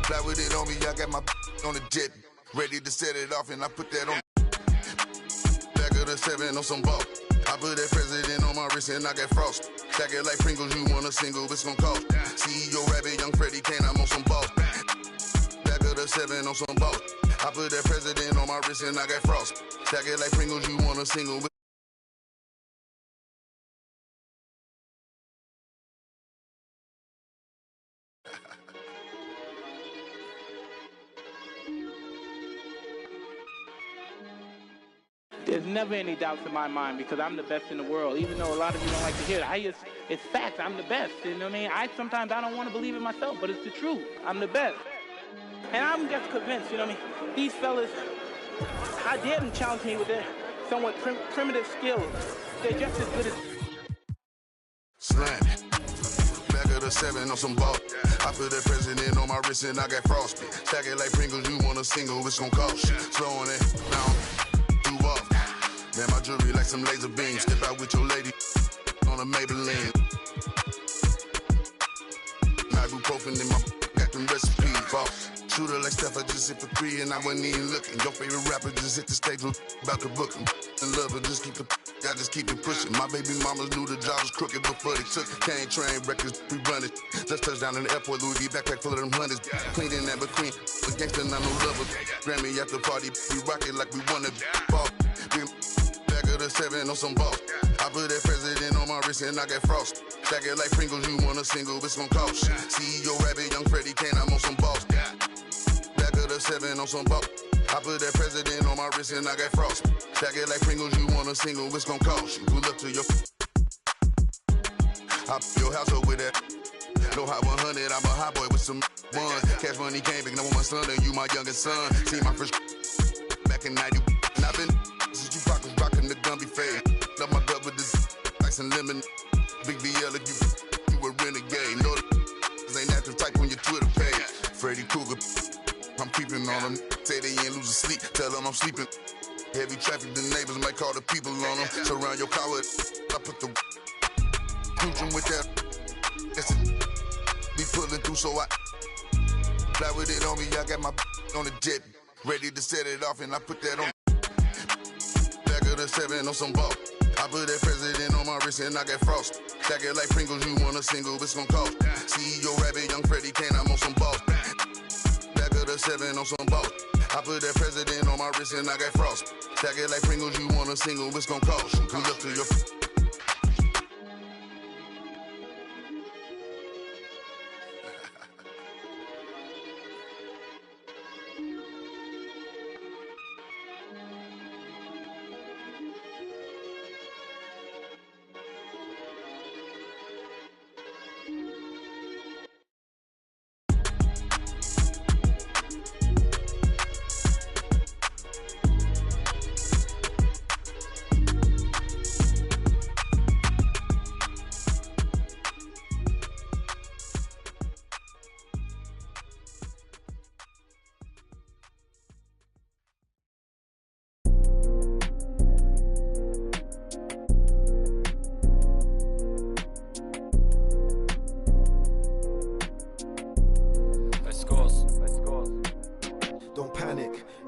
Fly with it on me, I got my on the jet. Ready to set it off, and I put that on. Back of the 7 on some ball. I put that president on my wrist and I got frost. Stack it like Pringles, you want a single, it's gon' cost. CEO Rabbit, young Freddie Kane, I'm on some balls. Back of the 7 on some balls. I put that president on my wrist and I got frost. Stack it like Pringles, you want a single. There's never any doubts in my mind because I'm the best in the world. Even though a lot of you don't like to hear it, it's facts. I'm the best. You know what I mean? Sometimes I don't want to believe it myself, but it's the truth. I'm the best. And I'm just convinced, you know what I mean? These fellas, I dare them challenge me with their somewhat primitive skills. They're just as good as... Slam. Back of the 7 on some ball. I put that president on my wrist and I got frosty. Stack it like Pringles, you want a single, it's gon' cost. Slowing it down. Man, my jewelry like some laser beams. Step out with your lady on a Maybelline. Ibuprofen in my got them recipes. Boss. Shooter like Steph, I just hit for 3 and I wasn't even looking. Your favorite rapper just hit the stage about to book him. And love her, just keep it, I just keep it pushing. My baby mamas knew the job was crooked before they took it. Can't train records, we run it. Just touched down in the airport, Louis V backpack full of them hundreds. Clean in that between, but gangsta not no lover. Grammy after party, we rock it like we wanna ball. Back of the 7 on some ball. I put that president on my wrist and I got frost. Stack it like Pringles, you want a single, it's gon' cost. CEO Rabbit, young Freddie Kane, I'm on some balls. Back of the 7 on some ball. I put that president on my wrist and I got frost. Stack it like Pringles, you want a single, it's gon' cost. You pull up to your... I your house up with that. No hot 100, I'm a hot boy with some ones. Cash money came back, now with my son and you my youngest son. See my first back in 90, and I've been since you pockets rocking the Gumby fade. Love my gut with this ice and lemon. Big BL if you a renegade. No, this ain't active type on your Twitter page. Freddy Krueger, I'm creeping on them. Say they ain't losing sleep, tell them I'm sleeping. Heavy traffic, the neighbors might call the people on them. Surround your car with, I put the cruising with that. Listen, be pulling through, so I fly with it on me. I got my on the jet, ready to set it off, and I put that on. Back of the 7 on some ball. I put that president on my wrist and I got frost. Stack it like Pringles, you want a single, it's gon' cost. CEO Rabbit, young Freddie Kane, I'm on some balls. Back of the 7 on some ball. I put that president on my wrist and I got frost. Stack it like Pringles, you want a single, it's gon' cost. You look to your...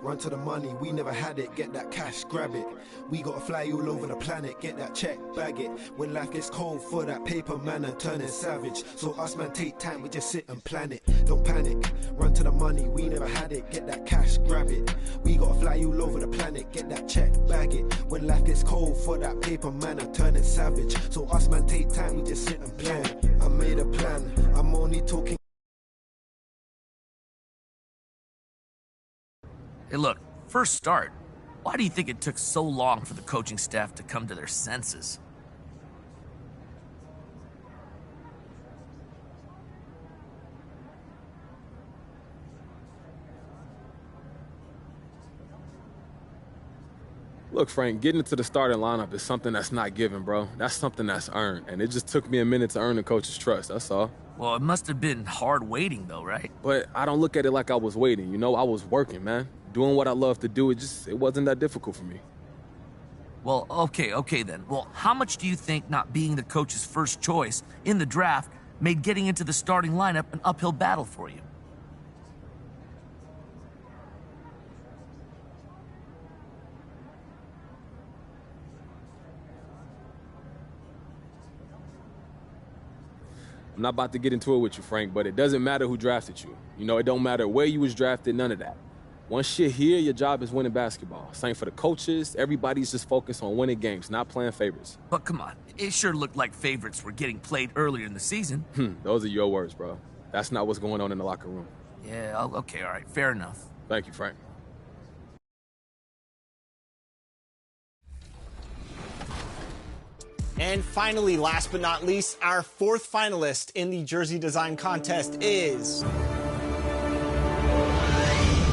Run to the money, we never had it, get that cash, grab it. We gotta fly all over the planet, get that check, bag it. When life gets cold for that paper man and turning savage. So us man take time, we just sit and plan it. Don't panic, run to the money, we never had it, get that cash, grab it. We gotta fly all over the planet, get that check, bag it. When life gets cold for that paper man and turning savage. So us man take time, we just sit and plan it. I made a plan, I'm only talking. Hey look, first start. Why do you think it took so long for the coaching staff to come to their senses? Look, Frank, getting into the starting lineup is something that's not given, bro. That's something that's earned, and it just took me a minute to earn the coach's trust, that's all. Well, it must have been hard waiting though, right? But I don't look at it like I was waiting, you know? I was working, man. Doing what I love to do, it wasn't that difficult for me. Well, okay then. Well, how much do you think not being the coach's first choice in the draft made getting into the starting lineup an uphill battle for you? I'm not about to get into it with you, Frank, but it doesn't matter who drafted you. You know, it don't matter where you was drafted, none of that. Once you're here, your job is winning basketball. Same for the coaches. Everybody's just focused on winning games, not playing favorites. But come on, it sure looked like favorites were getting played earlier in the season. Those are your words, bro. That's not what's going on in the locker room. Yeah, okay, all right, fair enough. Thank you, Frank. And finally, last but not least, our fourth finalist in the jersey design contest is...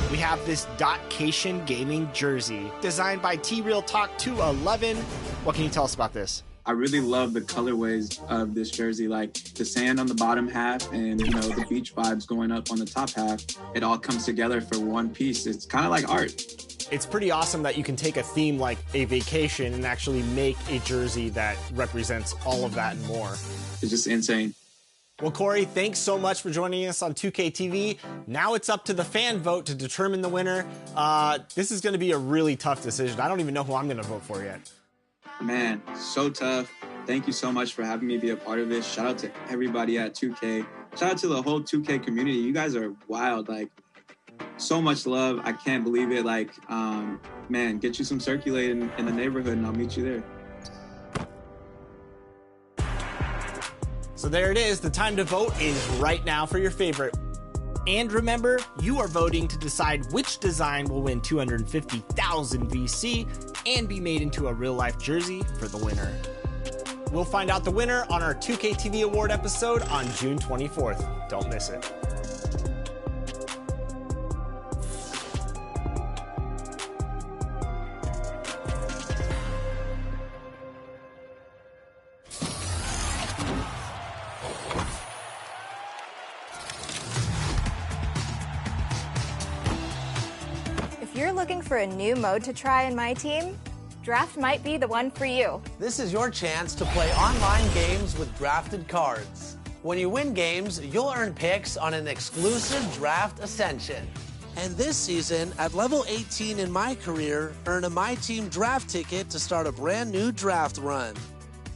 We have this Dotcation Gaming jersey, designed by T-Real Talk 211. What can you tell us about this? I really love the colorways of this jersey, like the sand on the bottom half and, you know, the beach vibes going up on the top half. It all comes together for one piece. It's kind of like art. It's pretty awesome that you can take a theme like a vacation and actually make a jersey that represents all of that and more. It's just insane. Well, Corey, thanks so much for joining us on 2K TV. Now it's up to the fan vote to determine the winner. This is going to be a really tough decision. I don't even know who I'm going to vote for yet. Man, so tough. Thank you so much for having me be a part of this. Shout out to everybody at 2K. Shout out to the whole 2K community. You guys are wild. Like, so much love. I can't believe it. Like, man, get you some circulating in the neighborhood and I'll meet you there. So there it is. The time to vote is right now for your favorite. And remember, you are voting to decide which design will win 250,000 VC and be made into a real-life jersey for the winner. We'll find out the winner on our 2K TV Award episode on June 24th. Don't miss it. If you're looking for a new mode to try in My Team, Draft might be the one for you. This is your chance to play online games with drafted cards. When you win games, you'll earn picks on an exclusive draft ascension. And this season, at level 18 in My Career, earn a My Team draft ticket to start a brand new draft run.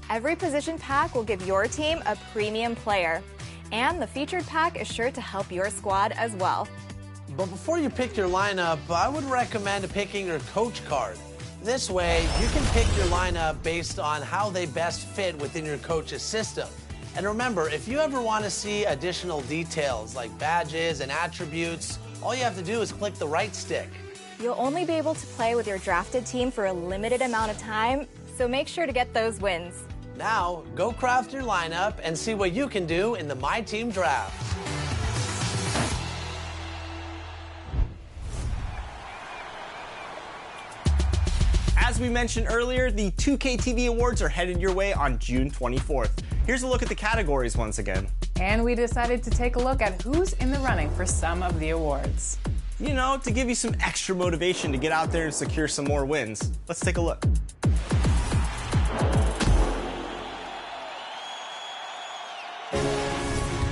Every position pack will give your team a premium player. And the featured pack is sure to help your squad as well. But before you pick your lineup, I would recommend picking your coach card. This way, you can pick your lineup based on how they best fit within your coach's system. And remember, if you ever want to see additional details like badges and attributes, all you have to do is click the right stick. You'll only be able to play with your drafted team for a limited amount of time, so make sure to get those wins. Now, go craft your lineup and see what you can do in the My Team Draft. As we mentioned earlier, the 2K TV Awards are headed your way on June 24th. Here's a look at the categories once again. And we decided to take a look at who's in the running for some of the awards. You know, to give you some extra motivation to get out there and secure some more wins. Let's take a look.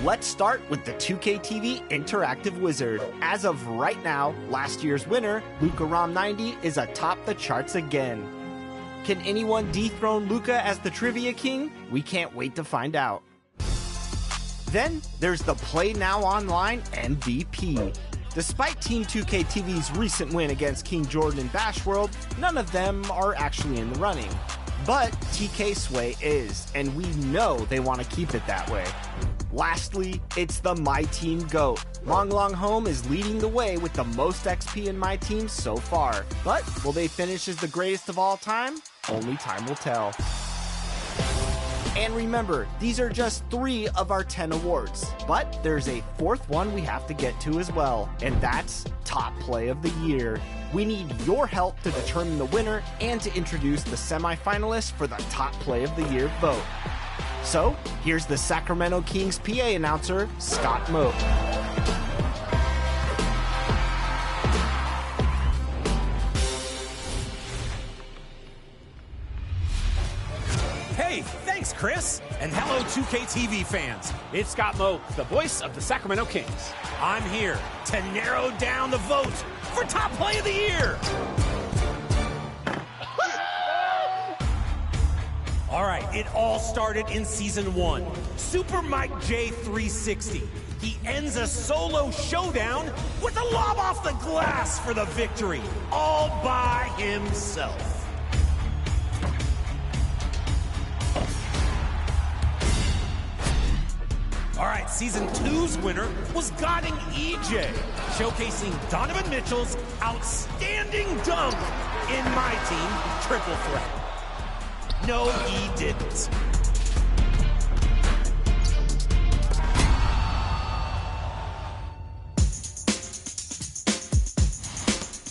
Let's start with the 2K TV Interactive Wizard. As of right now, last year's winner, Luka Rom 90, is atop the charts again. Can anyone dethrone Luka as the Trivia King? We can't wait to find out. Then, there's the Play Now Online MVP. Despite Team 2K TV's recent win against King Jordan and Bash World, none of them are actually in the running. But TK Sway is, and we know they want to keep it that way. Lastly, it's the My Team GOAT. Long Long Home is leading the way with the most XP in My Team so far. But will they finish as the greatest of all time? Only time will tell. And remember, these are just 3 of our 10 awards. But there's a 4th one we have to get to as well, and that's Top Play of the Year. We need your help to determine the winner and to introduce the semifinalists for the Top Play of the Year vote. So, here's the Sacramento Kings PA announcer, Scott Moat. Hey, thanks, Chris. And hello, 2K TV fans. It's Scott Moat, the voice of the Sacramento Kings. I'm here to narrow down the vote for Top Play of the Year. All right, it all started in Season 1. Super Mike J 360. He ends a solo showdown with a lob off the glass for the victory, all by himself. All right, Season 2's winner was Godding EJ, showcasing Donovan Mitchell's outstanding dunk in my team, Triple Threat. No, he didn't.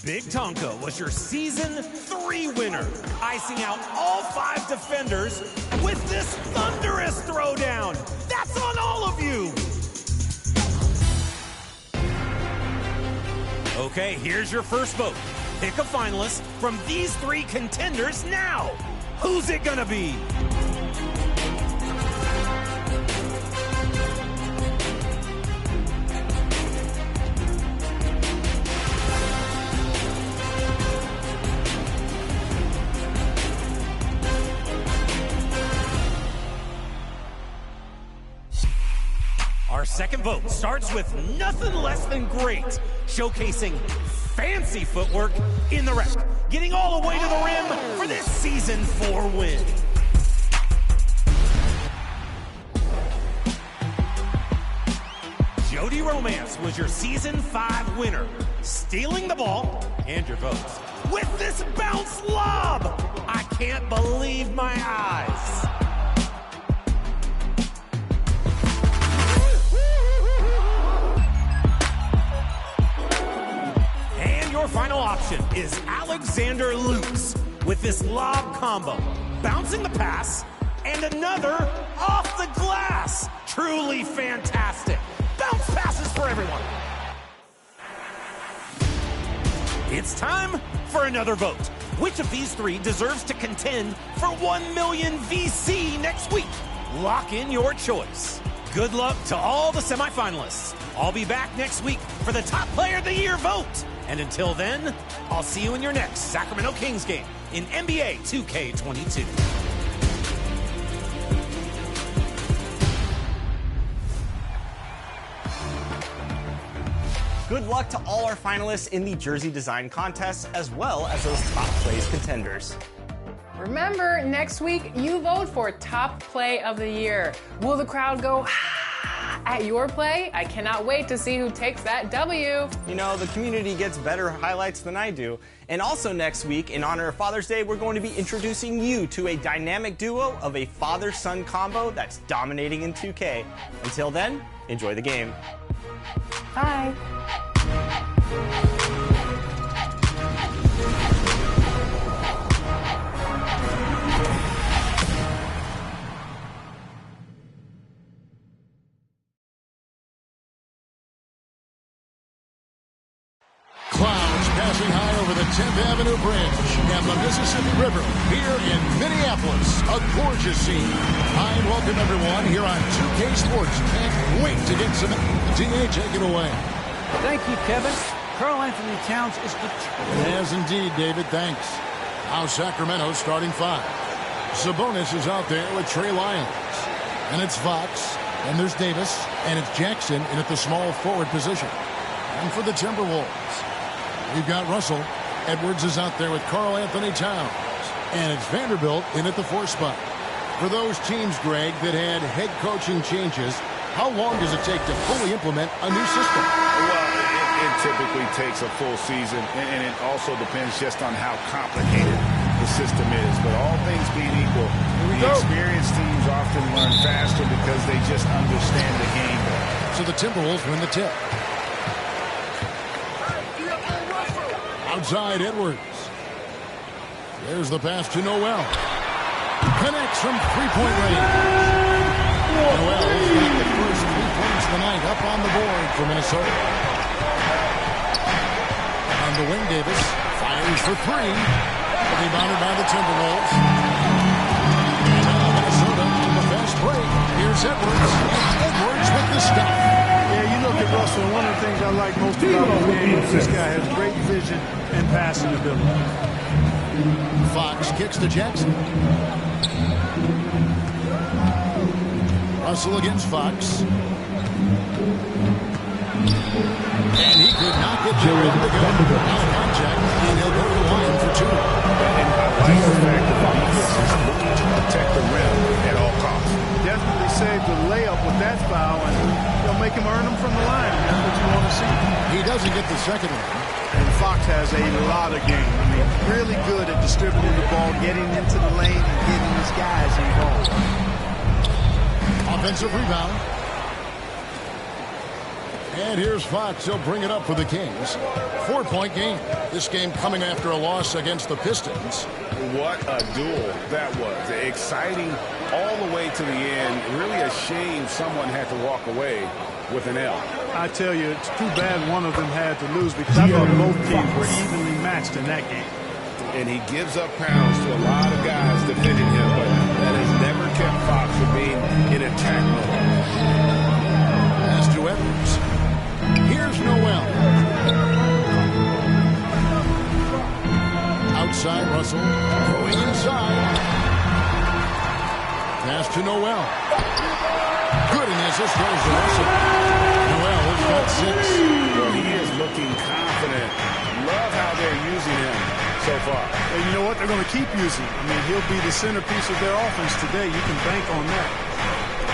Big Tonka was your Season 3 winner, icing out all 5 defenders with this thunderous throwdown. That's on all of you. Okay, here's your first vote. Pick a finalist from these 3 contenders now. Who's it gonna be? Our second vote starts with nothing less than great, showcasing fancy footwork in the wreck, getting all the way to the rim for this Season 4 win. Jody Romance was your Season 5 winner, stealing the ball and your votes with this bounce lob. I can't believe my eyes. Your final option is Alexander Lutz with this lob combo, bouncing the pass and another off the glass. Truly fantastic. Bounce passes for everyone. It's time for another vote. Which of these 3 deserves to contend for 1 million VC next week? Lock in your choice. Good luck to all the semifinalists. I'll be back next week for the Top Player of the Year vote. And until then, I'll see you in your next Sacramento Kings game in NBA 2K22. Good luck to all our finalists in the jersey design contest, as well as those top plays contenders. Remember, next week you vote for Top Play of the Year. Will the crowd go at your play? I cannot wait to see who takes that W. You know, the community gets better highlights than I do. And also next week, in honor of Father's Day, we're going to be introducing you to a dynamic duo of a father-son combo that's dominating in 2K. Until then, enjoy the game. Bye. Clouds passing high over the 10th Avenue Bridge and the Mississippi River here in Minneapolis. A gorgeous scene. Hi, and welcome everyone here on 2K Sports. Can't wait to get some. DA, take it away. Thank you, Kevin. Karl Anthony Towns is determined. Yes, indeed, David. Thanks. Now Sacramento starting 5. Sabonis is out there with Trey Lyons. And it's Fox. And there's Davis. And it's Jackson in at the small forward position. And for the Timberwolves, we've got Russell. Edwards is out there with Karl Anthony Towns. And it's Vanderbilt in at the 4 spot. For those teams, Greg, that had head coaching changes, how long does it take to fully implement a new system? Well, it typically takes a full season, and it also depends just on how complicated the system is. But all things being equal, the experienced teams often learn faster because they just understand the game. So the Timberwolves win the tip. Outside Edwards. There's the pass to Noel. Connects from three-point range. Noel's got the first 3 points of the night up on the board for Minnesota. On the wing, Davis fires for 3. Rebounded by the Timberwolves. And now Minnesota on the fast break. Here's Edwards. And Edwards with the stop. Yeah, you look at Russell, one of the things I like most about his game is this guy has great vision and passing ability. Fox kicks to Jackson. Russell against Fox. And he could not get the rim to go. Now contact, and he'll go to the line for two. And I like the fact that the defense is looking to protect the rim at all costs. Definitely saved the layup with that foul, and they'll make him earn them from the line. That's what you want to see. He doesn't get the second one. And Fox has a lot of game. I mean, really good at distributing the ball, getting into the lane, and getting his guys involved. Offensive rebound. And here's Fox. He'll bring it up for the Kings. 4-point game. This game coming after a loss against the Pistons. What a duel that was. Exciting all the way to the end. Really a shame someone had to walk away with an L. I tell you, it's too bad one of them had to lose because I thought both teams were evenly matched in that game. And he gives up pounds to a lot of guys defending him, but that has never kept Fox from being in attack mode. Pass to Edwards. Here's Noel. Outside, Russell. Going inside. Pass to Noel. Good, and the assist goes to Russell. Noel has got 6. Well, he is looking confident. Love how they're using him so far. And you know what? They're going to keep using him. I mean, he'll be the centerpiece of their offense today. You can bank on that.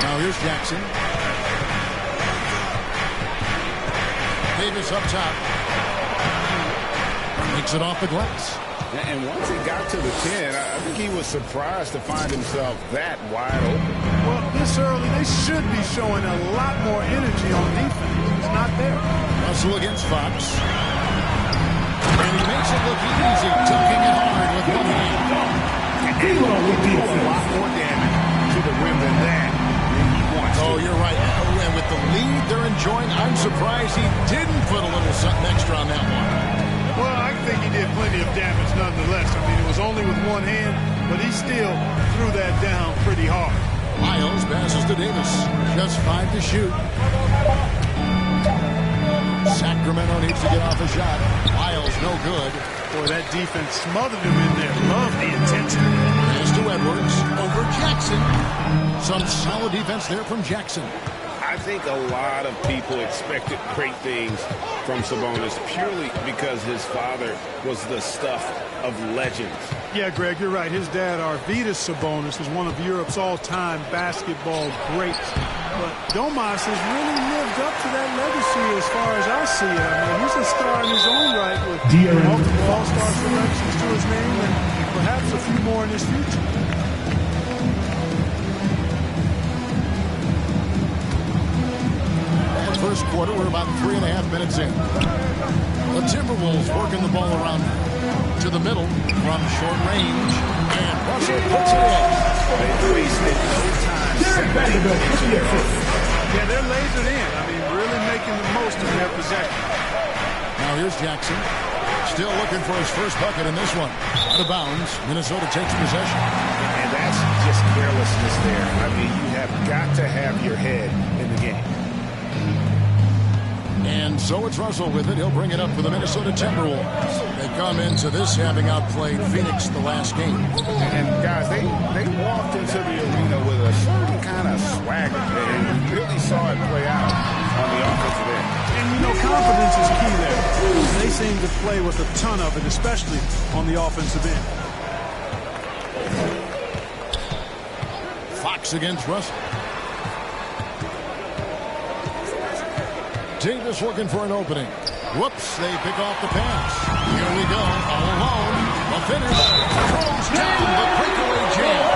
Now here's Jackson. Davis up top. Makes it off the glass. And once he got to the 10, I think he was surprised to find himself that wide open. Well, this early, they should be showing a lot more energy on defense. It's not there. Russell against Fox. And he makes it look easy, dunking it hard with one hand. And he will do a lot more damage to the rim than that. Oh, you're right. And with the lead they're enjoying, I'm surprised he didn't put a little something extra on that one. Well, I think he did plenty of damage nonetheless. I mean, it was only with one hand, but he still threw that down pretty hard. Miles passes to Davis. Just 5 to shoot. Sacramento needs to get off a shot. Miles, no good. Boy, that defense smothered him in there. Love the intensity. Pass to Edwards. Over Jackson. Some solid defense there from Jackson. I think a lot of people expected great things from Sabonis purely because his father was the stuff of legends. Yeah, Greg, you're right. His dad, Arvydas Sabonis, is one of Europe's all-time basketball greats. But Domas has really lived up to that legacy as far as I see it. I mean, he's a star in his own right with multiple all-star selections to his name and perhaps a few more in his future. First quarter, we're about 3.5 minutes in. The Timberwolves working the ball around to the middle from short range. And Russell puts it in. They wasted no time. Yeah, they're lasered in. I mean, really making the most of their possession. Now here's Jackson. Still looking for his first bucket in this one. Out of bounds. Minnesota takes possession. And that's just carelessness there. I mean, you have got to have your head in the game. And so it's Russell with it. He'll bring it up for the Minnesota Timberwolves. They come into this having outplayed Phoenix the last game. And guys, they walked into the arena with a certain kind of swagger. And you really saw it play out on the offensive end. And, you know, confidence is key there. They seem to play with a ton of it, especially on the offensive end. Fox against Russell. Davis looking for an opening. Whoops, they pick off the pass. Here we go, all alone. The finish. Throws down the breakaway jam.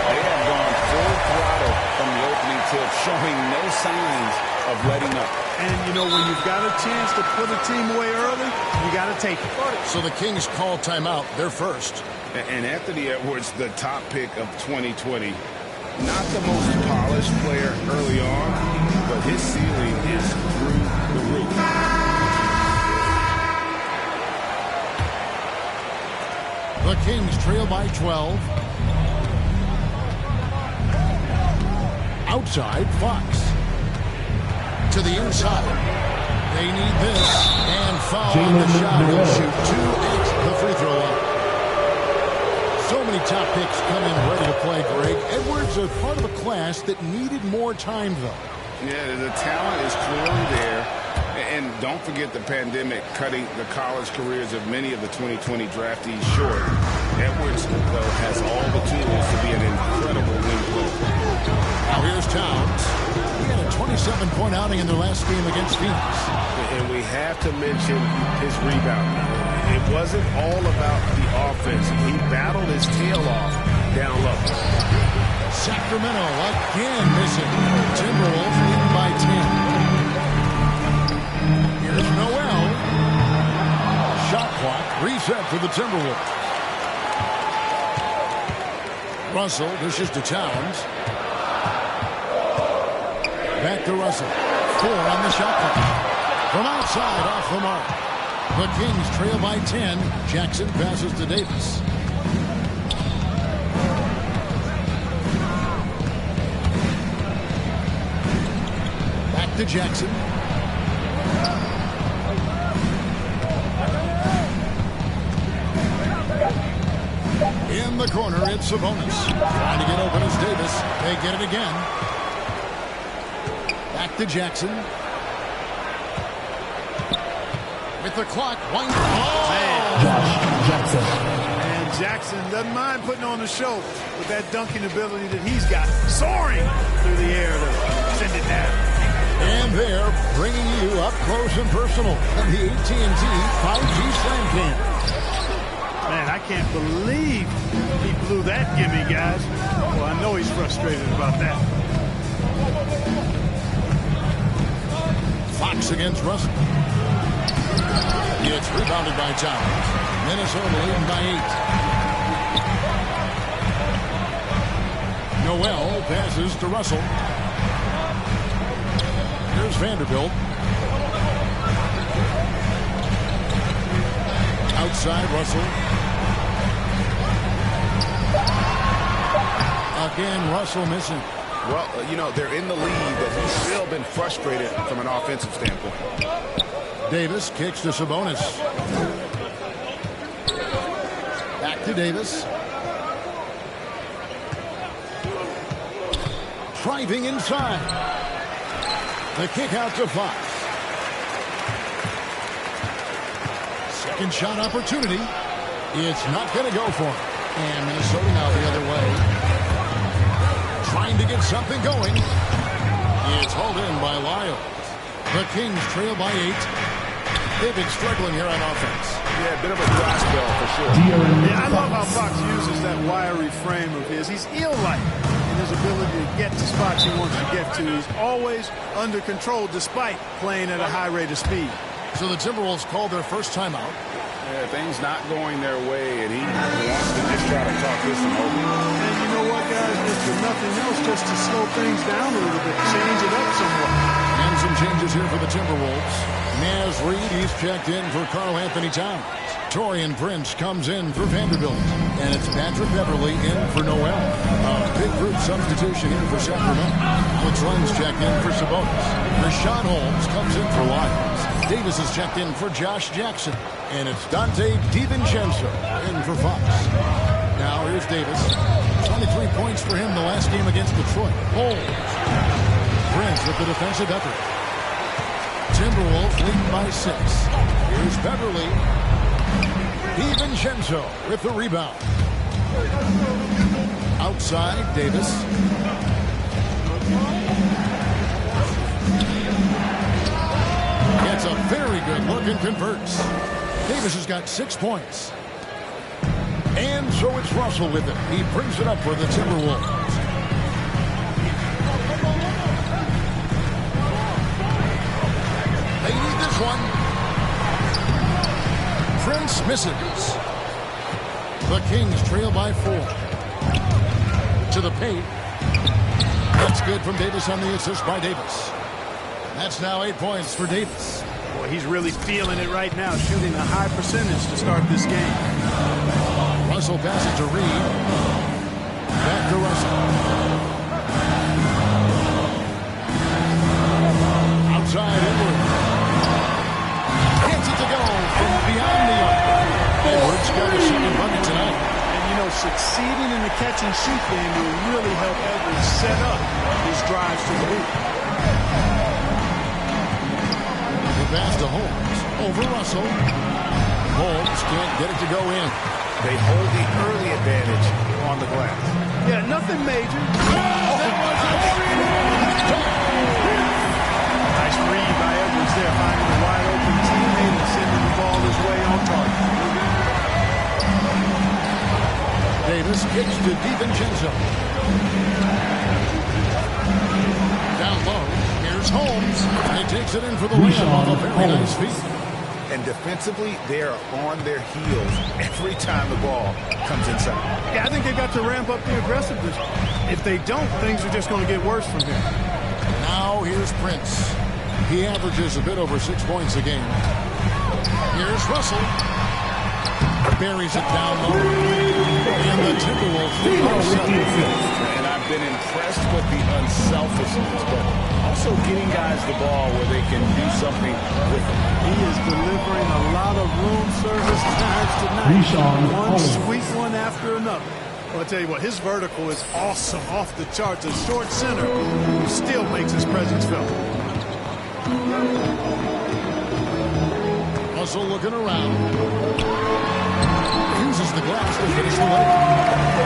They have gone full throttle from the opening tip, showing no signs of letting up. And, you know, when you've got a chance to put a team away early, you got to take it. So the Kings call timeout. They're first. And Anthony Edwards, the top pick of 2020. Not the most polished player early on, but his ceiling is through the roof. The Kings trail by 12. Outside, Fox. to the inside. They need this, and foul on the shot. He'll shoot 2 at the free throw line. So many top picks come in ready to play, Greg. Edwards is part of a class that needed more time, though. Yeah, the talent is clearly there. And don't forget the pandemic cutting the college careers of many of the 2020 draftees short. Edwards, though, has all the tools to be an incredible wing player. Now here's Towns. He had a 27-point outing in their last game against Phoenix. And we have to mention his rebound. It wasn't all about the offense. He battled his tail off down low. Sacramento again missing. Timberwolves lead by 10. Here's Noel. Shot clock reset for the Timberwolves. Russell dishes to Towns. Back to Russell. 4 on the shot clock. From outside, off the mark. The Kings trail by 10. Jackson passes to Davis. Back to Jackson. In the corner, it's Sabonis. Trying to get open as Davis. They get it again. Back to Jackson. With the clock, wind. Jackson. And Jackson doesn't mind putting on the show with that dunking ability that he's got. Soaring through the air to send it down. And they're bringing you up close and personal on the AT&T 5G Slam Cam. Man, I can't believe he blew that gimme, guys. Well, I know he's frustrated about that. Fox against Russell. It's rebounded by Towns. Minnesota leading by 8. Noel passes to Russell. Here's Vanderbilt. Outside Russell. Again, Russell missing. Well, you know, they're in the lead, but he's still been frustrated from an offensive standpoint. Davis kicks to Sabonis. Back to Davis. Driving inside. The kick out to Fox. Second shot opportunity. It's not going to go for him. And Minnesota now the other way. Trying to get something going. It's hauled in by Lyles. The Kings trail by 8. They've been struggling here on offense. Yeah, a bit of a dry spell for sure. Yeah, I love how Fox uses that wiry frame of his. He's eel-like in his ability to get to spots he wants to get to. He's always under control despite playing at a high rate of speed. So the Timberwolves called their first timeout. Yeah, things not going their way, and he wants to just try to talk this one over. And you know what, guys? If for nothing else, just to slow things down a little bit, change it up somewhat. And some changes here for the Timberwolves. Naz Reid, he's checked in for Karl Anthony Towns. Torian Prince comes in for Vanderbilt. And it's Patrick Beverly in for Noel. A big group substitution here for Sacramento. Alex Len's checked in for Sabonis. Rashawn Holmes comes in for Lyles. Davis is checked in for Josh Jackson. And it's Dante DiVincenzo in for Fox. Now here's Davis. 23 points for him the last game against Detroit. Holmes. Prince with the defensive effort. Timberwolves leading by 6. Here's Beverly. DiVincenzo with the rebound. Outside, Davis. Gets a very good look and converts. Davis has got 6 points. And so it's Russell with it. He brings it up for the Timberwolves. They need this one. Prince misses. The Kings trail by 4. To the paint. That's good from Davis on the assist by Davis. That's now 8 points for Davis. Boy, he's really feeling it right now, shooting a high percentage to start this game. Russell passes to Reed. Back to Russell. inside Edwards. Gets it to go from beyond the arc. Edwards got his second bucket tonight. And, you know, succeeding in the catch-and-shoot game will really help Edwards set up his drives to the hoop. The pass to Holmes. Over Russell. Holmes can't get it to go in. They hold the early advantage on the glass. Yeah, nothing major. Nice read by Edwards there, finding a wide open teammate and sending the ball his way on target. Davis kicks to DiVincenzo. Down low. Here's Holmes. He takes it in for the layup off a very nice feed. And defensively, they are on their heels every time the ball comes inside. Yeah, I think they've got to ramp up the aggressiveness. If they don't, things are just going to get worse from here. Now here's Prince. He averages a bit over 6 points a game. Here's Russell. Buries it down low. And the Timberwolves. And I've been impressed with the unselfishness, but also getting guys the ball where they can do something with it. He is delivering a lot of room service times tonight. One sweet one after another. Well, I'll tell you what, his vertical is awesome, off the charts. A short center who still makes his presence felt. Russell looking around. Uses the glass to finish the leg.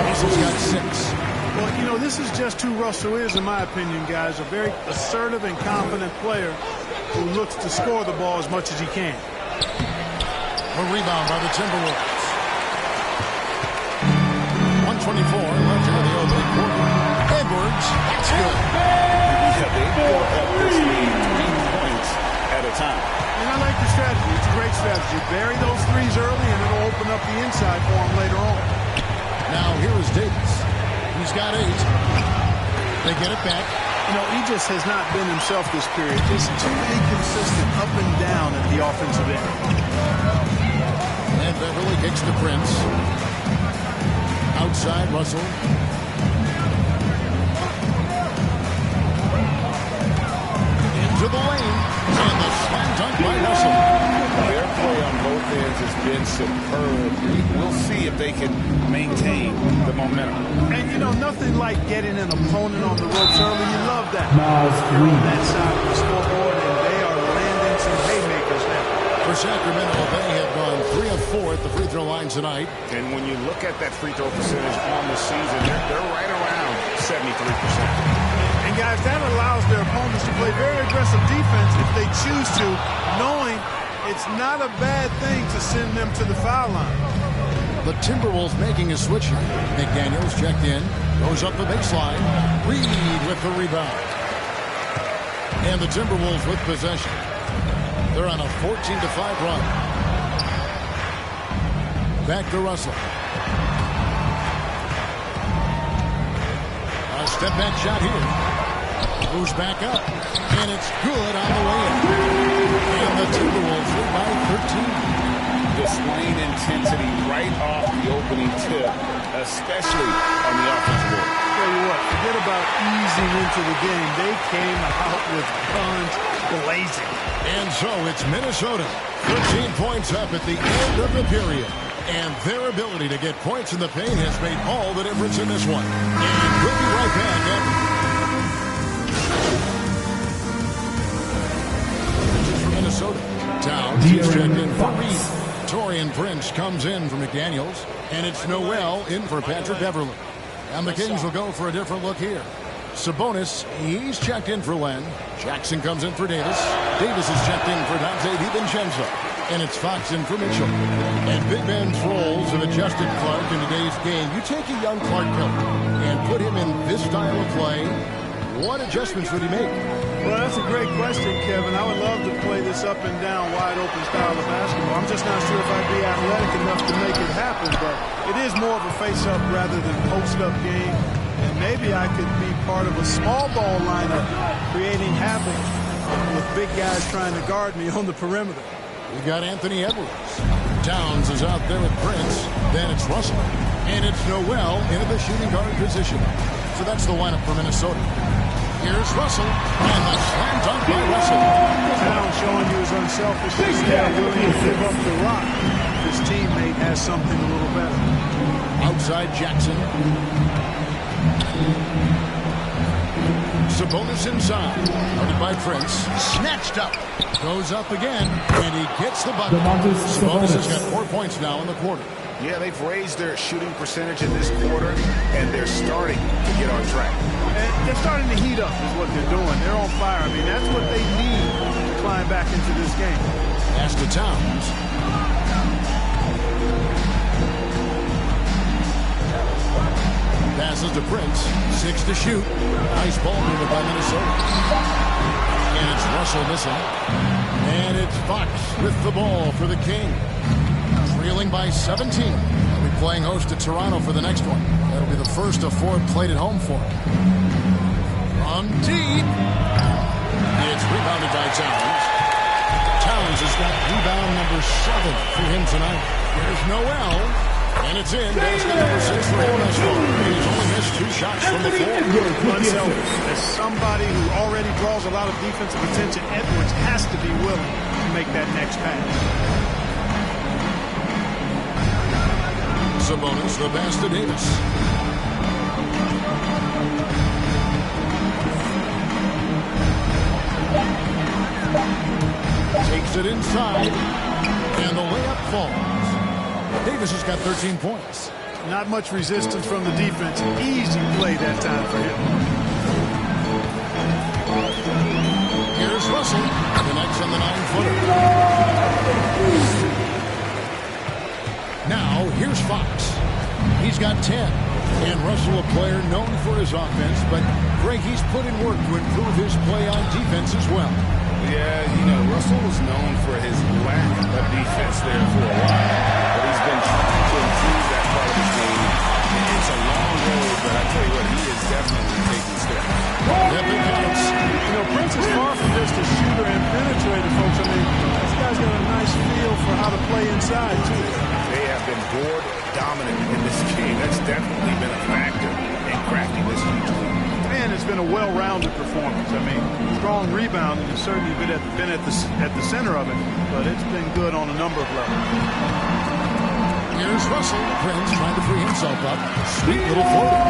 Russell's got 6. Well, you know, this is just who Russell is, in my opinion, guys. A very assertive and confident player who looks to score the ball as much as he can. A rebound by the Timberwolves. 1:24 left here in the opening quarter. Edwards, that's good. Yeah, they built up this lead 3 points at a time. And I like the strategy. It's a great strategy. Bury those threes early, and it'll open up the inside for him later on. Now here is Davis. He's got 8. They get it back. You know, he just has not been himself this period. Just too inconsistent up and down at the offensive end. And Beverly kicks to Prince. Outside Russell. Into the lane. And the slam dunk by Russell. Their play on both ends has been superb. We'll see if they can maintain the momentum. And, you know, nothing like getting an opponent on the ropes early. You love that. They're on that side of the scoreboard, and they are landing some haymakers now. For Sacramento, they have gone 3 of 4 at the free throw line tonight. And when you look at that free throw percentage on the season, they're right around 73%. And, guys, that allows their opponents to play very aggressive defense if they choose to, knowing it's not a bad thing to send them to the foul line. The Timberwolves making a switch here. McDaniels checked in, goes up the baseline. Reed with the rebound. And the Timberwolves with possession. They're on a 14-5 run. Back to Russell. A step-back shot here. Moves back up. And it's good on the way in. And the Timberwolves lead by 13. Displaying intensity right off the opening tip, especially on the offensive end. Tell you what, forget about easing into the game. They came out with guns blazing. And so it's Minnesota, 13 points up at the end of the period. And their ability to get points in the paint has made all the difference in this one. And we'll be right back after. Minnesota. Towns is checked in for Reed. Taurean Prince comes in for McDaniels. And it's Noel in for Patrick Beverly. And the Kings will go for a different look here. Sabonis, he's checked in for Len. Jackson comes in for Davis. Davis is checked in for Dante DiVincenzo. And it's Fox in for Mitchell. And Big Ben's roles have adjusted Clark in today's game. You take a young Clark Miller and put him in this style of play. What adjustments would he make? Well, that's a great question, Kevin. I would love to play this up and down, wide open style of basketball. I'm just not sure if I'd be athletic enough to make it happen, but it is more of a face-up rather than post-up game. And maybe I could be part of a small ball lineup, creating havoc with big guys trying to guard me on the perimeter. We got Anthony Edwards. Towns is out there with Prince. Then it's Russell. And it's Noel into the shooting guard position. So that's the lineup for Minnesota. Here's Russell, and the slam dunk by Russell. Towns showing you his unselfishness there, willing to give up the rock. His teammate has something a little better. Outside Jackson. Sabonis inside. Guarded by Prince. Snatched up. Goes up again, and he gets the bucket. Sabonis has got 4 points now in the quarter. Yeah, they've raised their shooting percentage in this quarter, and they're starting to get on track. And they're starting to heat up is what they're doing. They're on fire. I mean, that's what they need to climb back into this game. Pass to Towns. Passes to Prince. 6 to shoot. Nice ball movement by Minnesota. And it's Russell missing. And it's Fox with the ball for the Kings. Trailing by 17. They'll be playing host to Toronto for the next one. That'll be the first of 4 played at home for him. From deep. It's rebounded by Towns. Towns has got rebound number 7 for him tonight. There's Noel. And it's in. Basket number 6 for him thus far. He's only missed 2 shots from the floor. Unselfish. As somebody who already draws a lot of defensive attention, Edwards has to be willing to make that next pass. Sabonis, the pass to Davis. Takes it inside, and the layup falls. Davis has got 13 points. Not much resistance from the defense. Easy play that time for him. Here's Russell. Connects on the 9-footer. Now, here's Fox. He's got 10. And Russell, a player known for his offense, but Greg, he's put in work to improve his play on defense as well. Yeah, you know, Russell was known for his lack of defense there for a while, but he's been trying to improve that part of his game. It's a long road, but I tell you what, he is definitely taking steps. You know, Prince is far from just a shooter and penetrator, folks. I mean, this guy's got a nice feel for how to play inside, too. They have been board dominant in this game. That's definitely been a factor in cracking this huge lead. And it's been a well-rounded performance. I mean, strong rebounding has certainly been at the center of it, but it's been good on a number of levels. Here's Russell. Prince trying to free himself up. Sweet little floater.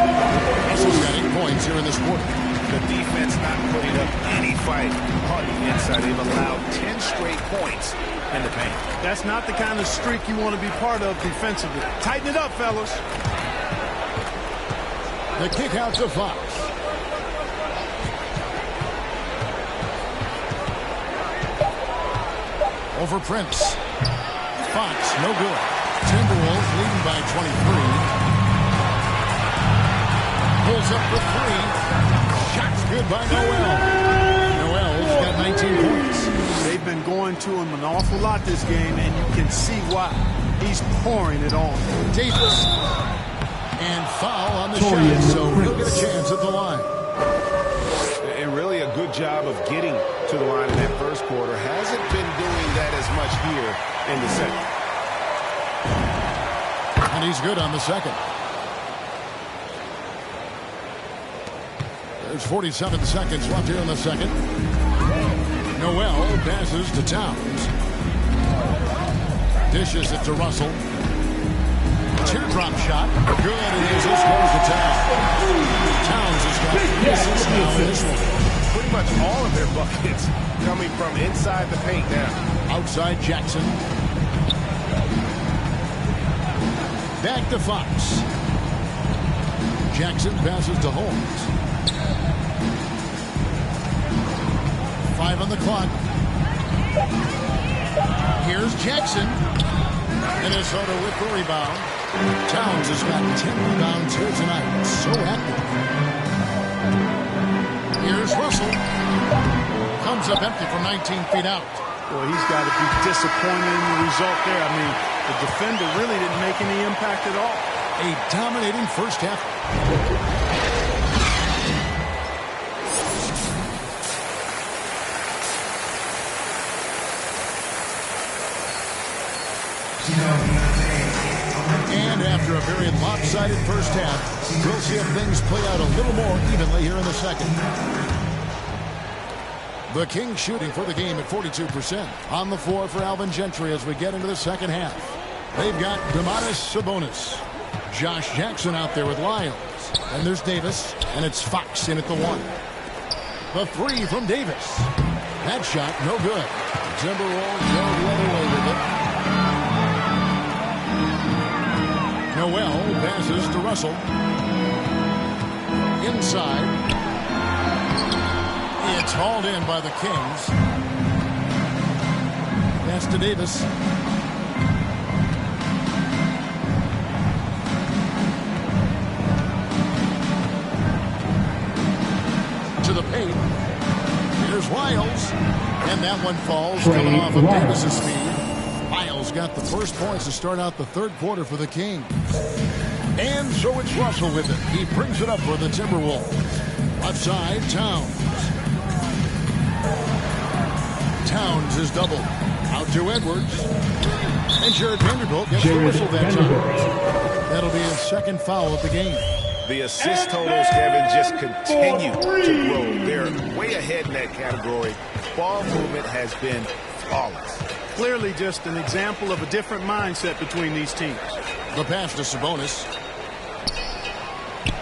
Russell's got 8 points here in this quarter. The defense not putting up any fight on the inside. They've allowed 10 straight points in the paint. That's not the kind of streak you want to be part of defensively. Tighten it up, fellas. The kick out to Fox. Over Prince. Fox, no good. Timberwolves leading by 23. Pulls up for 3. Shot's good by Noel. Noel's got 19 points. They've been going to him an awful lot this game, and you can see why. He's pouring it on. Davis. And foul on the shot, so he'll get a chance at the line. And really a good job of getting to the line in that first quarter. Hasn't been doing that as much here in the second. And he's good on the second. There's 47 seconds left here in the second. Noel passes to Towns. Dishes it to Russell. Teardrop shot. Good. It is. This goes to Towns. Towns has got 6 now in this one. Pretty much all of their buckets coming from inside the paint now. Outside Jackson. Back to Fox. Jackson passes to Holmes. 5 on the clock. Here's Jackson. Minnesota with the rebound. Towns has got 10 rebounds here tonight. So active. Here's Russell. Comes up empty from 19 feet out. Well, he's got to be disappointed in the result there. I mean, the defender really didn't make any impact at all. A dominating first half. And after a very lopsided first half, we'll see if things play out a little more evenly here in the second. The Kings shooting for the game at 42%. On the floor for Alvin Gentry as we get into the second half. They've got Domantas Sabonis. Josh Jackson out there with Lyles. And there's Davis, and it's Fox in at the 1. The 3 from Davis. That shot, no good. Timberwolves go the other way with it. Noel passes to Russell. Inside. It's hauled in by the Kings. Pass to Davis. To the paint. Here's Lyles. And that one falls coming off of Davis's speed. Lyles got the first points to start out the third quarter for the Kings. And so it's Russell with it. He brings it up for the Timberwolves. Left side, Towns. Towns is doubled. Out to Edwards. And Jared Vanderbilt gets the whistle that time. That'll be his second foul of the game. The assist totals, Kevin, just continue to grow. They're way ahead in that category. Ball movement has been flawless. Clearly just an example of a different mindset between these teams. The pass to Sabonis.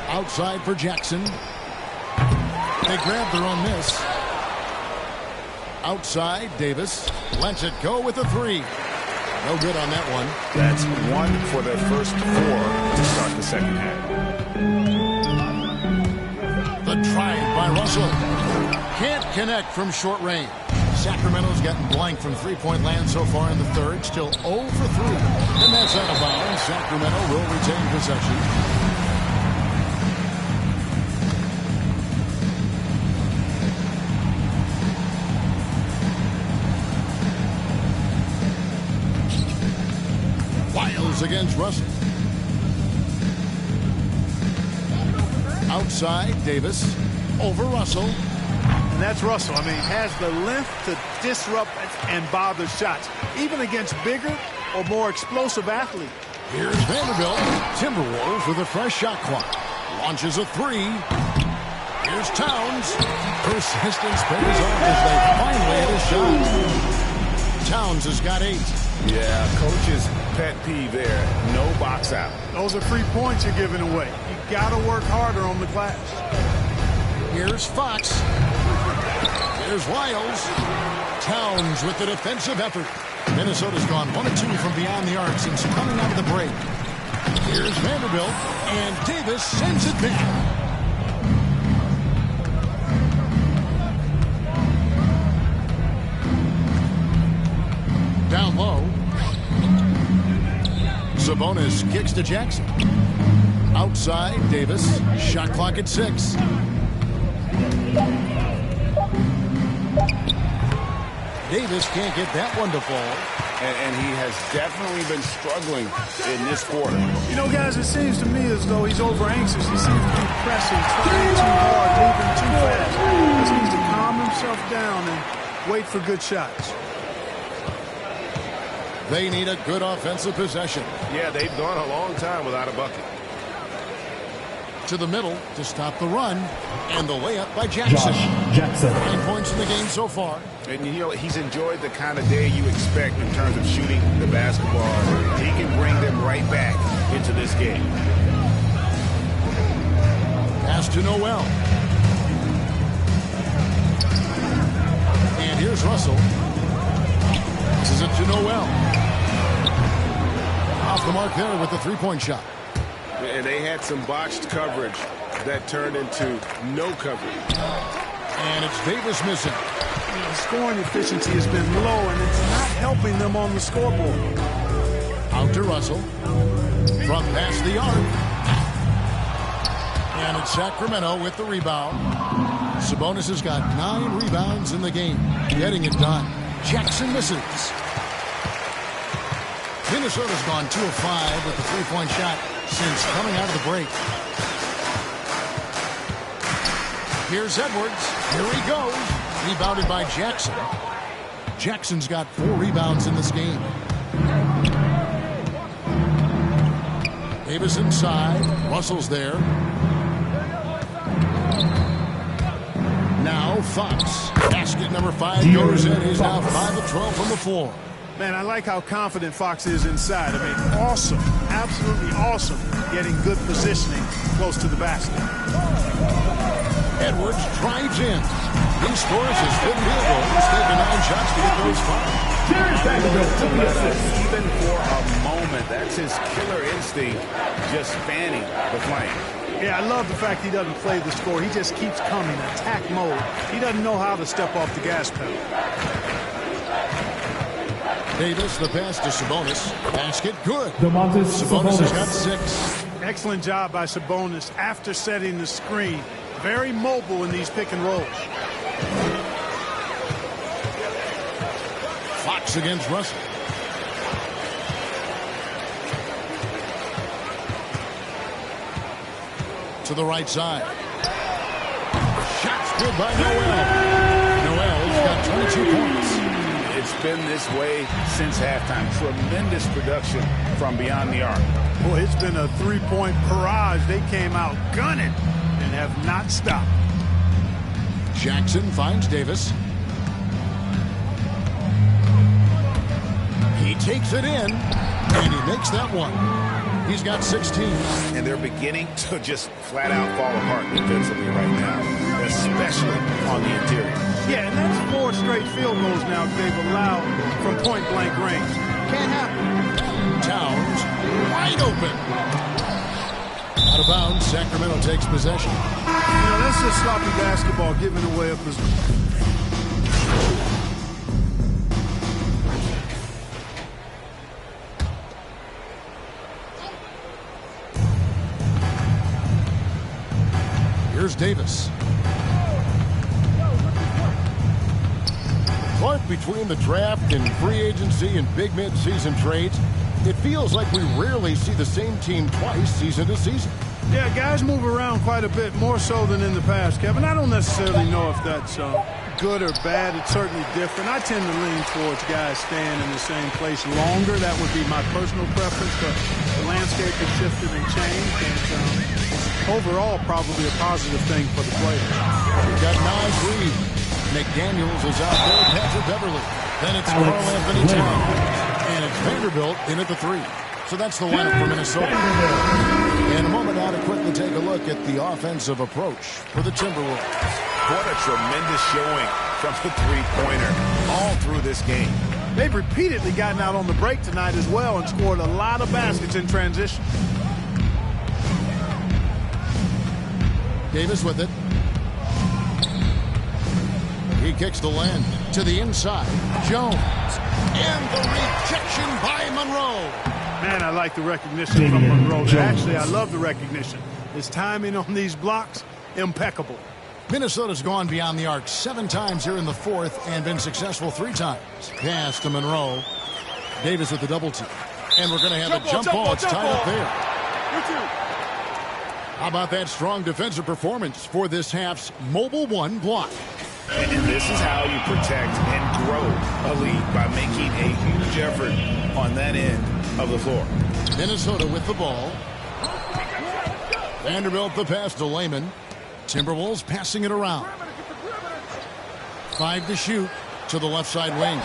Outside for Jackson. They grab their own miss. Outside, Davis lets it go with a 3. No good on that one. That's 1 for their first 4 to start the second half. The drive by Russell. Can't connect from short range. Sacramento's gotten blank from three-point land so far in the third. Still 0 for 3. And that's out of bounds. Sacramento will retain possession. Lyles against Russell. Outside, Davis. Over Russell. And that's Russell. I mean, he has the length to disrupt and bother shots, even against bigger or more explosive athletes. Here's Vanderbilt. Timberwolves with a fresh shot clock. Launches a 3. Here's Towns. Persistence pays off as they finally hit a shot. Towns has got 8. Yeah, coach's pet peeve there. No box out. Those are free points you're giving away. You got to work harder on the glass. Here's Fox. Here's Lyles. Towns with the defensive effort. Minnesota's gone 1 of 2 from beyond the arc since coming out of the break. Here's Vanderbilt. And Davis sends it back. Down low. Sabonis kicks to Jackson. Outside, Davis. Shot clock at 6. Davis can't get that one to fall. And he has definitely been struggling in this quarter. You know, guys, it seems to me as though he's over anxious. He seems to be pressing, trying too hard, moving too fast. He just needs to calm himself down and wait for good shots. They need a good offensive possession. Yeah, they've gone a long time without a bucket. To the middle to stop the run. And the layup by Jackson. 9 points in the game so far. And, you know, he's enjoyed the kind of day you expect in terms of shooting the basketball. He can bring them right back into this game. Pass to Noel. And here's Russell. This is it to Noel. Off the mark there with the three-point shot. And they had some botched coverage that turned into no coverage. And it's Davis missing. The scoring efficiency has been low, and it's not helping them on the scoreboard. Out to Russell. From past the arc. And it's Sacramento with the rebound. Sabonis has got 9 rebounds in the game. Getting it done. Jackson misses. Minnesota's gone 2 of 5 with the three-point shot since coming out of the break. Here's Edwards. Here he goes. Rebounded by Jackson. Jackson's got 4 rebounds in this game. Davis inside. Russell's there. Now Fox. Basket number 5 goes in. He's now 5 of 12 from the floor. Man, I like how confident Fox is inside. I mean, awesome, absolutely awesome, getting good positioning close to the basket. Edwards drives in. He scores his 5th field goal. He's taken 9 shots to get those 5. Even for a moment, that's his killer instinct, just spanning the flame. Yeah, I love the fact he doesn't play the score. He just keeps coming, attack mode. He doesn't know how to step off the gas pedal. Davis, the pass to Sabonis. Basket, good. Sabonis has got 6. Excellent job by Sabonis after setting the screen. Very mobile in these pick and rolls. Fox against Russell. To the right side. Shots good by Noel. Noel's got 22 points. It's been this way since halftime. Tremendous production from beyond the arc. Boy, it's been a 3-point barrage. They came out gunning and have not stopped. Jackson finds Davis. He takes it in, and he makes that one. He's got 16. And they're beginning to just flat out fall apart defensively right now, especially on the interior. Yeah, and that's 4 straight field goals now they've allowed from point-blank range. Can't happen. Towns wide open. Out of bounds, Sacramento takes possession. You know, that's just sloppy basketball giving away a possession. Here's Davis. Clark, between the draft and free agency and big mid-season trades, it feels like we rarely see the same team twice season to season. Yeah, guys move around quite a bit, more so than in the past, Kevin. I don't necessarily know if that's good or bad. It's certainly different. I tend to lean towards guys staying in the same place longer. That would be my personal preference, but the landscape has shifted and changed, and overall, probably a positive thing for the players. We've got Nas Reed. McDaniels is out there. Patrick Beverly. Then it's Carl Anthony Towns. And it's Vanderbilt in at the 3. So that's the lineup for Minnesota. In a moment now to quickly take a look at the offensive approach for the Timberwolves. What a tremendous showing from the three-pointer all through this game. They've repeatedly gotten out on the break tonight as well and scored a lot of baskets in transition. Davis with it. He kicks the lane to the inside. Jones. And the rejection by Monroe. Man, I like the recognition from Monroe. Actually, I love the recognition. His timing on these blocks, impeccable. Minnesota's gone beyond the arc 7 times here in the 4th and been successful 3 times. Pass to Monroe. Davis with the double team. And we're going to have a jump ball. It's tied up there. How about that strong defensive performance for this half's mobile 1 block? And this is how you protect and grow a lead, by making a huge effort on that end of the floor. Minnesota with the ball. Vanderbilt the pass to Layman. Timberwolves passing it around. 5 to shoot to the left side wing.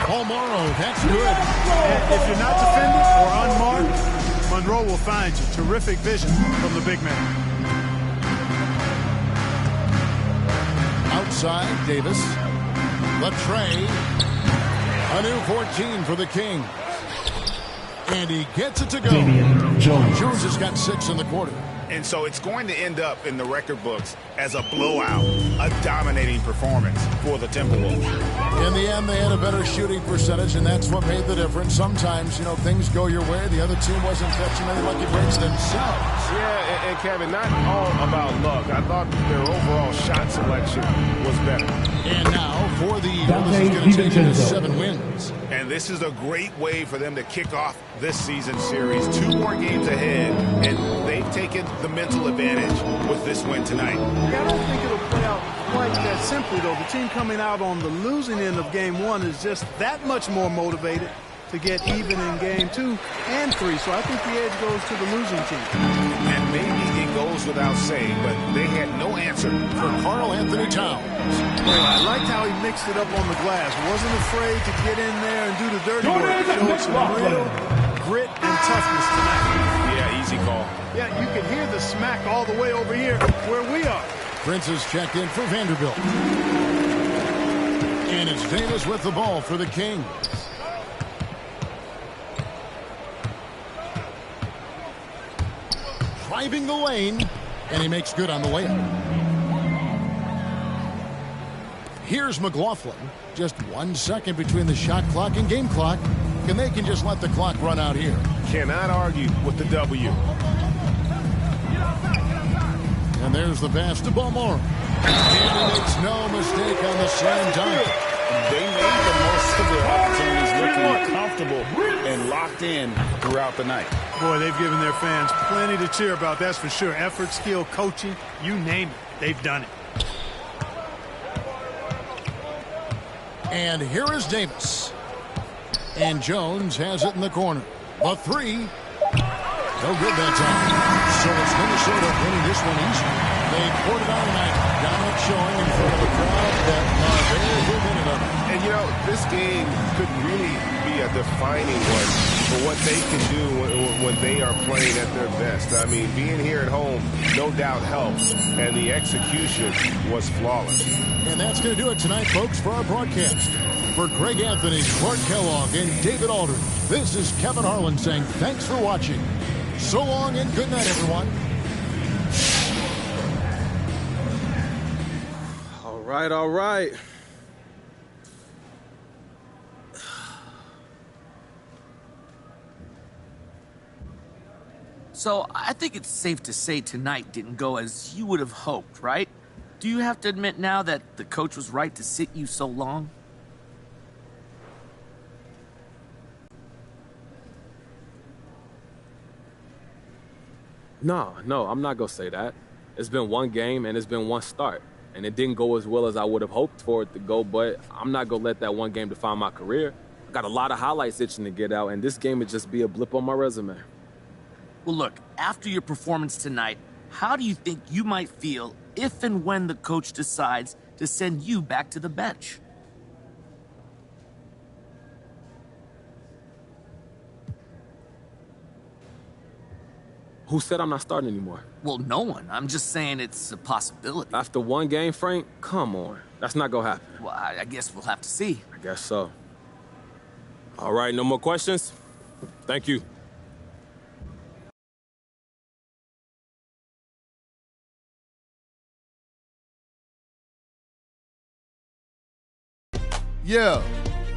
Paul Morrow, that's good. And if you're not defended or unmarked, Monroe will find you. Terrific vision from the big man. Outside, Davis. Latrey. A new 14 for the King. And he gets it to go. Jones has got 6 in the quarter. And so it's going to end up in the record books as a blowout, a dominating performance for the Timberwolves. In the end, they had a better shooting percentage, and that's what made the difference. Sometimes, you know, things go your way. The other team wasn't catching any lucky breaks themselves. Yeah, and Kevin, not all about luck. I thought their overall shot selection was better. And now for the Eagles, this is going to take them to 7 wins. And this is a great way for them to kick off this season series. 2 more games ahead, and they've taken the mental advantage with this win tonight. Yeah, I don't think it'll play out quite that simply, though. The team coming out on the losing end of game 1 is just that much more motivated to get even in game 2 and 3. So I think the edge goes to the losing team. And maybe it goes without saying, but they had no answer for Karl Anthony Towns. I liked how he mixed it up on the glass. Wasn't afraid to get in there and do the dirty work. Showed some real grit and toughness tonight. Yeah, easy call. Yeah, you can hear the smack all the way over here where we are. Prince is checked in for Vanderbilt. And it's Davis with the ball for the Kings. Driving the lane, and he makes good on the layup. Here's McLaughlin. Just 1 second between the shot clock and game clock, and they can just let the clock run out here. Cannot argue with the W. And there's the pass to Balmore. And he makes no mistake on the slam dunk. They made the most of their opportunities, looking comfortable and locked in throughout the night. Boy, they've given their fans plenty to cheer about, that's for sure. Effort, skill, coaching, you name it, they've done it. And here is Davis. And Jones has it in the corner. A three. No good that time. So it's Minnesota winning this one easy. They poured it on tonight. Dominant showing in front of a crowd that are very good in it. And, you know, this game could really be a defining one for what they can do when they are playing at their best. I mean, being here at home no doubt helps, and the execution was flawless. And that's going to do it tonight, folks, for our broadcast. For Greg Anthony, Clark Kellogg, and David Aldridge, this is Kevin Harlan saying thanks for watching. So long and good night, everyone. All right. So I think it's safe to say tonight didn't go as you would have hoped, right? Do you have to admit now that the coach was right to sit you so long? No, I'm not going to say that. It's been one game and it's been one start. And it didn't go as well as I would have hoped for it to go, but I'm not going to let that one game define my career. I got a lot of highlights itching to get out, and this game would just be a blip on my resume. Well, look, after your performance tonight, how do you think you might feel if and when the coach decides to send you back to the bench? Who said I'm not starting anymore? Well, no one. I'm just saying it's a possibility. After one game, Frank? Come on. That's not going to happen. Well, I guess we'll have to see. I guess so. All right, no more questions? Thank you. Yeah,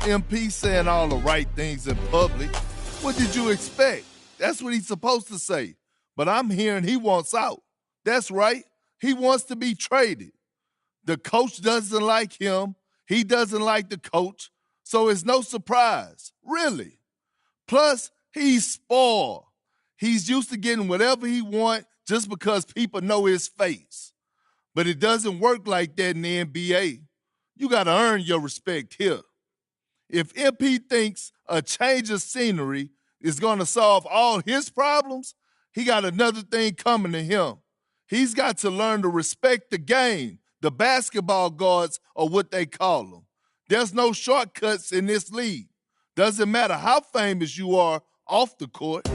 MP saying all the right things in public. What did you expect? That's what he's supposed to say. But I'm hearing he wants out. That's right. He wants to be traded. The coach doesn't like him. He doesn't like the coach. So it's no surprise, really. Plus, he's spoiled. He's used to getting whatever he wants just because people know his face. But it doesn't work like that in the NBA. You got to earn your respect here. If MP thinks a change of scenery is going to solve all his problems, he got another thing coming to him. He's got to learn to respect the game. The basketball gods are what they call them. There's no shortcuts in this league. Doesn't matter how famous you are off the court.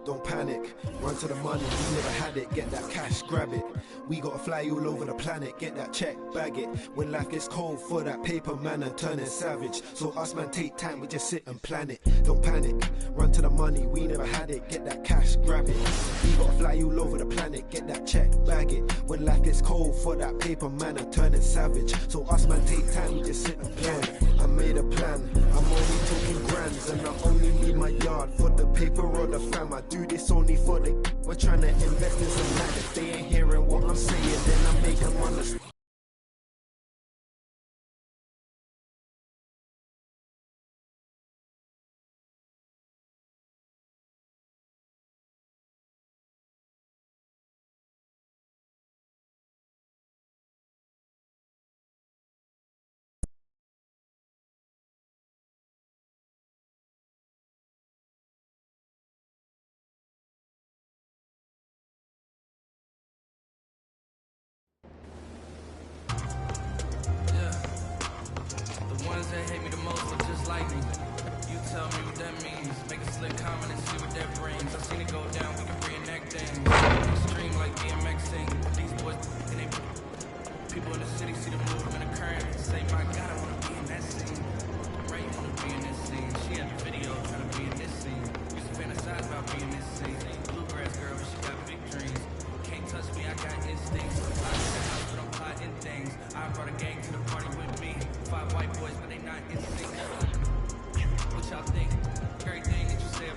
Don't panic, run to the money, we never had it, get that cash, grab it. We gotta fly all over the planet, get that check, bag it. When life gets cold for that paper man and turning savage. So us man take time, we just sit and plan it. Don't panic, run to the money, we never had it, get that cash, grab it. We gotta fly all over the planet, get that check, bag it. When life gets cold for that paper man and turning savage. So us man take time, we just sit and plan it. I made a plan, I'm only talking grands, and I only need my yard for the paper or the fam. I do this only for the. We're trying to invest in some land. If they ain't hearing what I'm saying, then I make them understand.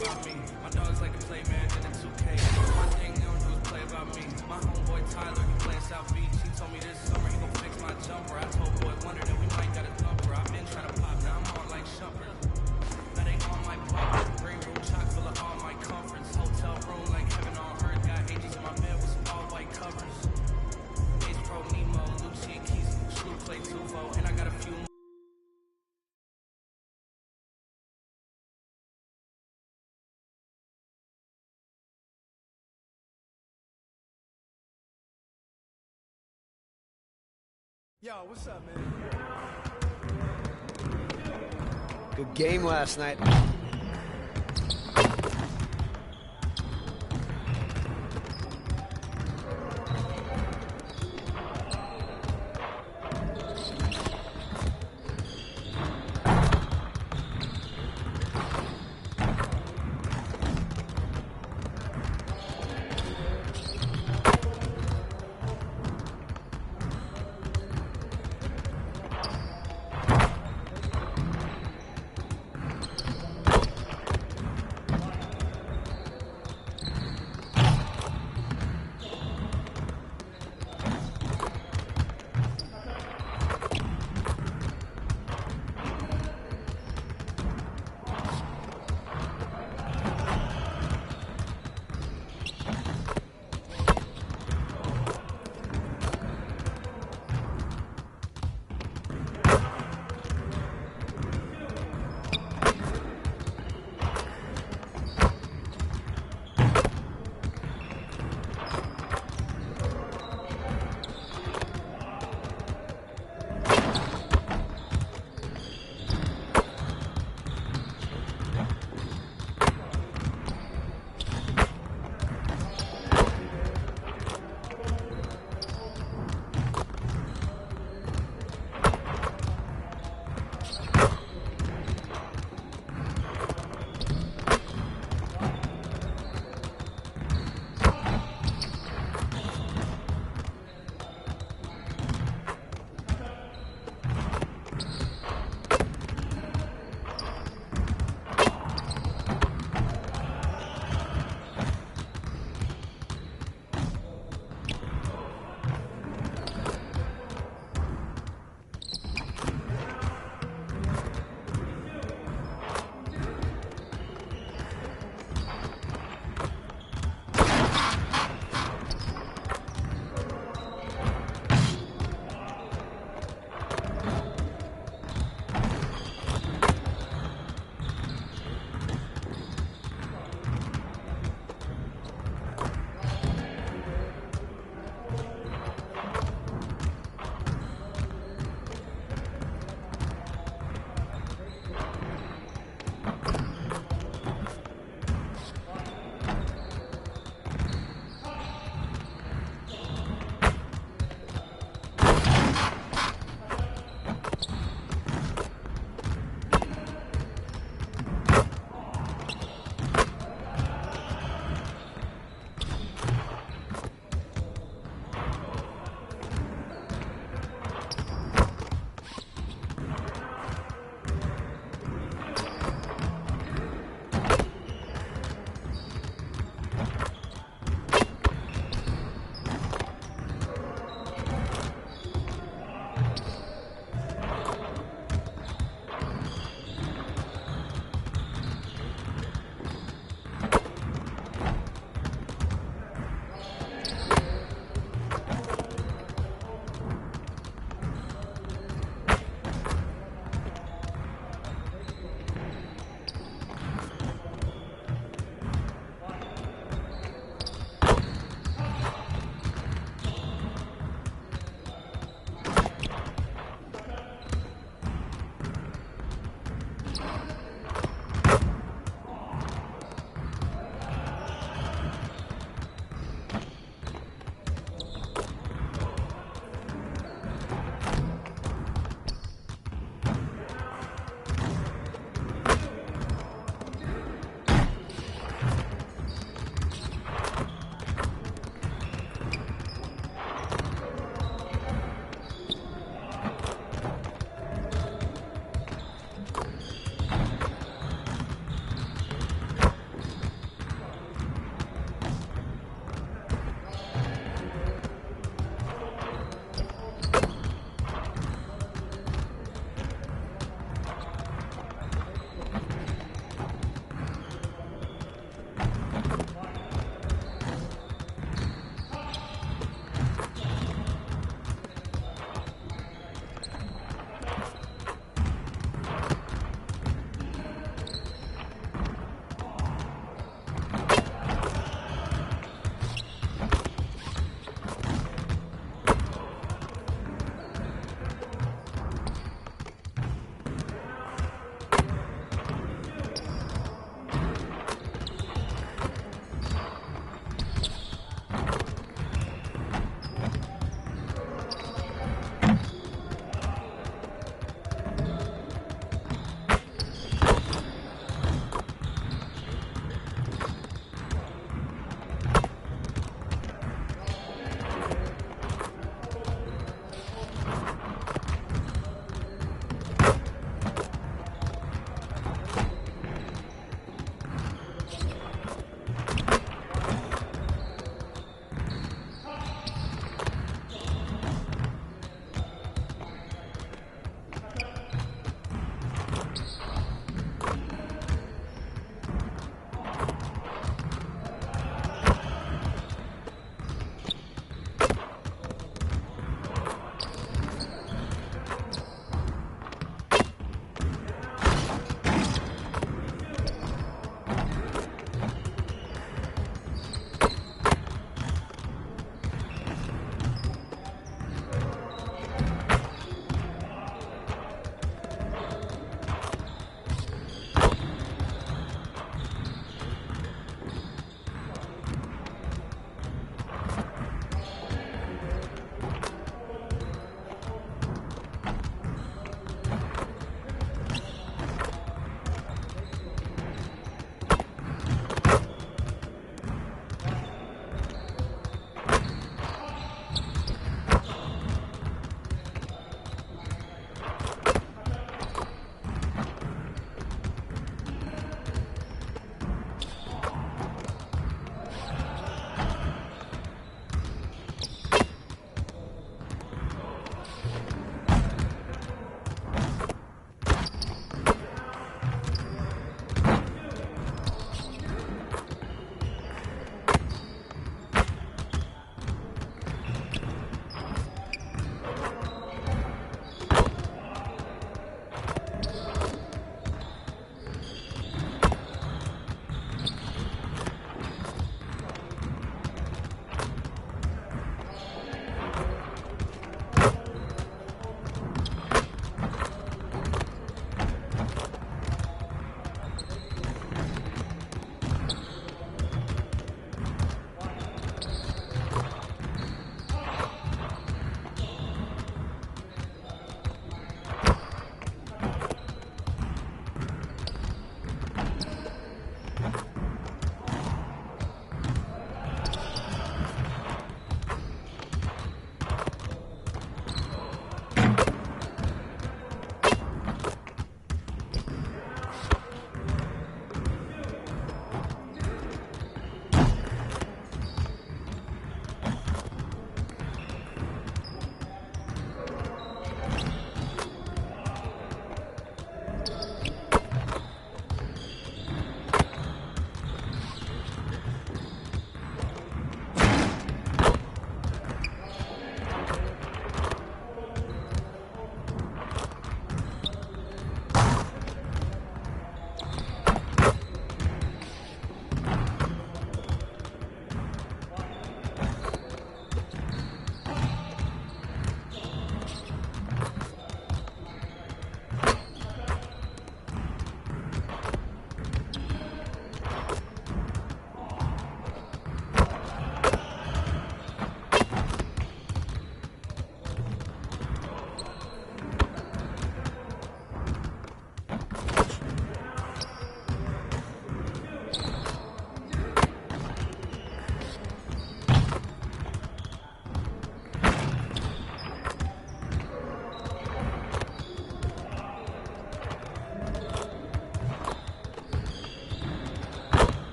about me. My dog's like a play man in a 2K. My thing they don't do is play about me. My homeboy Tyler, he playing South Beach. He told me this summer he gon' fix my jumper. I told boy Wonder that we might got a thumper. I've been trying to pop, now I'm on like Shumpert. Now they on my block. Green room chock full of all my comforts. Hotel room like heaven on earth. Got angels in my bed with some all white covers. Ace Pro Nemo, Lucci and Keys, Sloop Play Tufo, and I got a few. Yo, what's up, man? Good game last night.